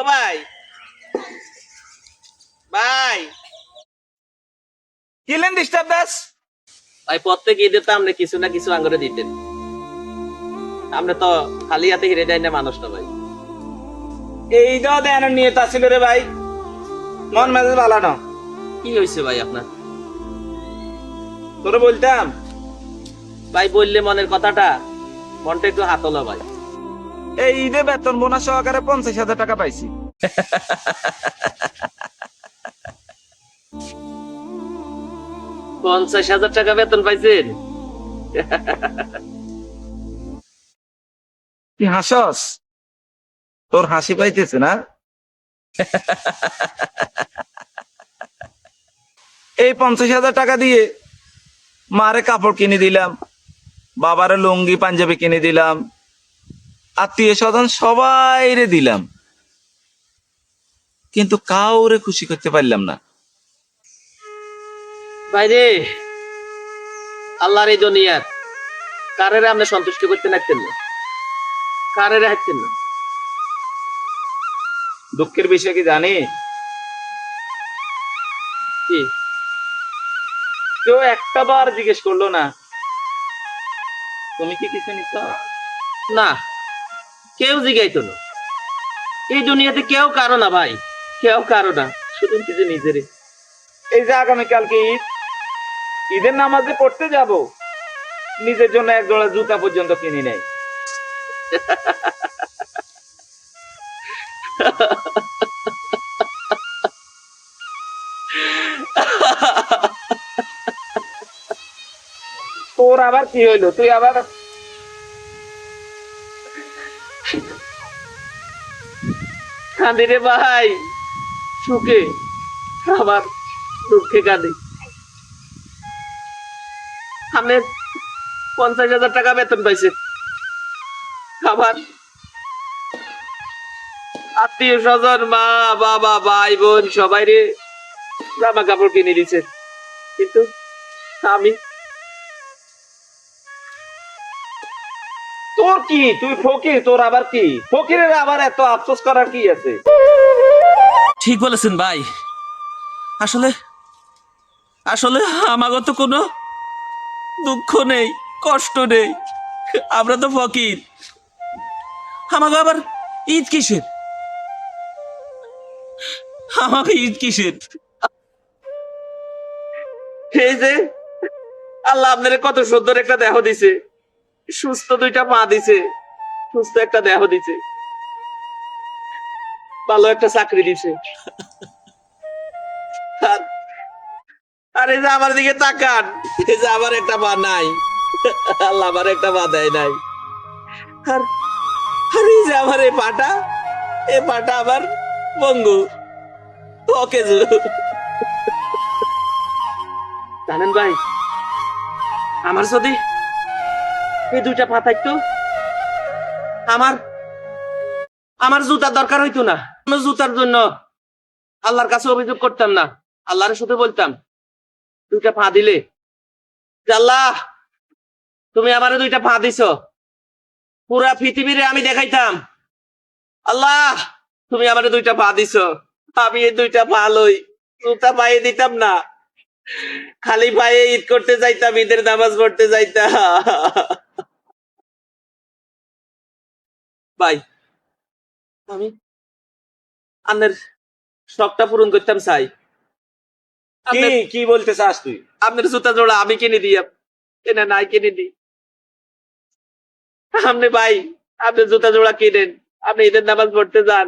ভাই ভাই Kylian disturb Das ভাই প্রত্যেক ঈদে তো আপনি কিছু না কিছু আঙ্গুরে দিতেন। আমরা তো খালি হাতে হেরে যাই না মানুষ না ভাই। এই দাও দেন নিয়ে আসছিল রে ভাই, মন মেজাজ ভালো না। কি হয়েছে ভাই আপনার? তোরে বলতাম ভাই বললে মনের কথাটা, মনটা একটু হাতলো ভাই। এই ঈদে বেতন বোনাস সহকারে 50,000 টাকা পাইছি। 50,000 টাকা বেতন পাইছেন? কি হাসস? তোর হাসি পাইতেছে না? এই 50,000 টাকা দিয়ে মারে কাপড় কিনে দিলাম, বাবারে লুঙ্গি পাঞ্জাবি কিনে দিলাম, আত্মীয় স্বজন সবাই রে দিলাম, কিন্তু কাউরে খুশি করতে পারলাম না। ভাই রে, আল্লাহর এই দুনিয়ার কারের আপনি সন্তুষ্ট করতে নাকতেন না, কারের হাঁটতেন না। দুঃখের বিষয় কি জানি, কি কেউ একটা বার জিজ্ঞেস করলো না তুমি কি কিছু নিচ্ছ? না, কেউ জিগাইতো না। এই দুনিয়াতে কেউ কারো না ভাই, কেউ কারো না, শুধু কিছু নিজেরে। এই যে আগামীকালকে ঈদ, ঈদের নামাজে পড়তে যাব, নিজের জন্য এক জোড়া জুতা পর্যন্ত কিনি নাই। তোর আবার কি হইলো? তুই আবার কাঁদি রে ভাই, সুখে আবার দুঃখে কাঁদি। আপনি 50,000 টাকা বেতন পাইছে, আবার আত্মীয় স্বজন, মা বাবা ভাই বোন সবাই রে জামা কাপড় কিনে দিছে, কিন্তু আমি তোর কি? তুই ফকির, তোর আবার কি? ফকিরের আবার এত আফসোস করার কি আছে? ঠিক বলেছেন ভাই। আসলে আসলে আমাগো তো কোনো দুঃখ নেই, কষ্ট নেই, আমরা তো ফকির। আমাকে আবার ঈদ কিসের? আমাকে ঈদ কিসের? এই যে আল্লাহ আপনার কত সুন্দর একটা দেহ দিছে, সুস্থ দুইটা পা দিছে, সুস্থ একটা দেহ দিছে, ভালো একটা চাকরি দিছে। আর- আর এই যে আমার দিকে তাকান, এই যে আমার একটা পা নাই, আল্লাহ আমার একটা পা দেয় নাই। আর আর এই যে আমার এই পাটা আমার বঙ্গু অকেজু। জানেন ভাই, আমার যদি এই দুইটা পা থাকতো, আমার আমার জুতার দরকার হইতো না। আমি জুতার জন্য আল্লাহর কাছে অভিযোগ করতাম না, আল্লাহর শুধু বলতাম দুইটা পা দিলে যে আল্লাহ তুমি আমারে দুইটা পা দিছো, পুরা পৃথিবীরে আমি দেখাইতাম আল্লাহ তুমি আমারে দুইটা পা দিছো। আমি এই দুইটা পা লই, জুতা পায়ে দিতাম না, খালি পায়ে ঈদ করতে যাইতাম, ঈদের নামাজ পড়তে যাইতাম। ভাই আমি আপনার শখটা পূরণ করতাম চাই। কি কি বলতে চাস তুই? আপনার জুতা জোড়া আমি কিনে দিই, এনে নাই কিনে দিই। আপনি ভাই, আপনি জুতা জোড়া কিনেন, আপনি ঈদের নামাজ পড়তে যান।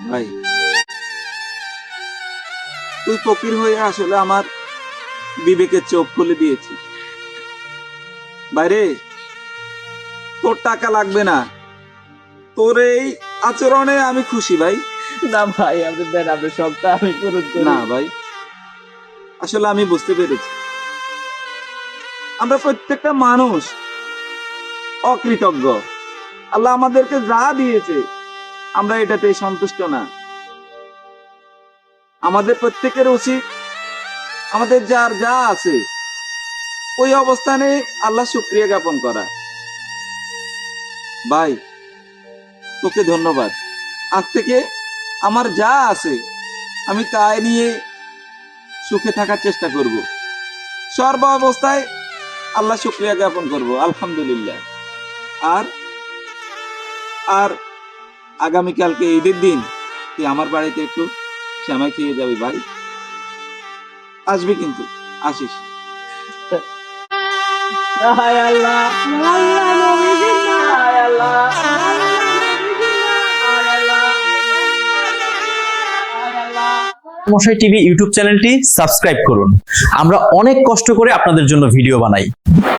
ভাই তুই ফকির হয়ে আসলে আমার বিবেকের চোখ খুলে দিয়েছিস। বাইরে তোর টাকা লাগবে না, তোর এই আচরণে আমি খুশি ভাই। না ভাই, আপনি দেন, আপনার শখটা আমি পূরণ করি। না ভাই, আসলে আমি বুঝতে পেরেছি আমরা প্রত্যেকটা মানুষ অকৃতজ্ঞ। আল্লাহ আমাদেরকে যা দিয়েছে আমরা এটাতে সন্তুষ্ট না। আমাদের প্রত্যেকের উচিত আমাদের যার যা আছে ওই অবস্থানে আল্লাহ শুকরিয়া জ্ঞাপন করা। ভাই তোকে ধন্যবাদ। আজ থেকে আমার যা আছে আমি তাই নিয়ে সুখে থাকার চেষ্টা করব, সর্ব অবস্থায় আল্লাহ শুকরিয়া জ্ঞাপন করব, আলহামদুলিল্লাহ। আর আর আগামীকালকে ঈদের দিন তুই আমার বাড়িতে একটু শ্যামাই খেয়ে যাবি ভাই, আসবি কিন্তু, আসিস। হায় আল্লাহ, আল্লাহ নবীজির নাম, হায় আল্লাহ, হায় আল্লাহ, হায় আল্লাহ। মশাই টিভি ইউটিউব চ্যানেলটি সাবস্ক্রাইব করুন। আমরা অনেক কষ্ট করে আপনাদের জন্য ভিডিও বানাই।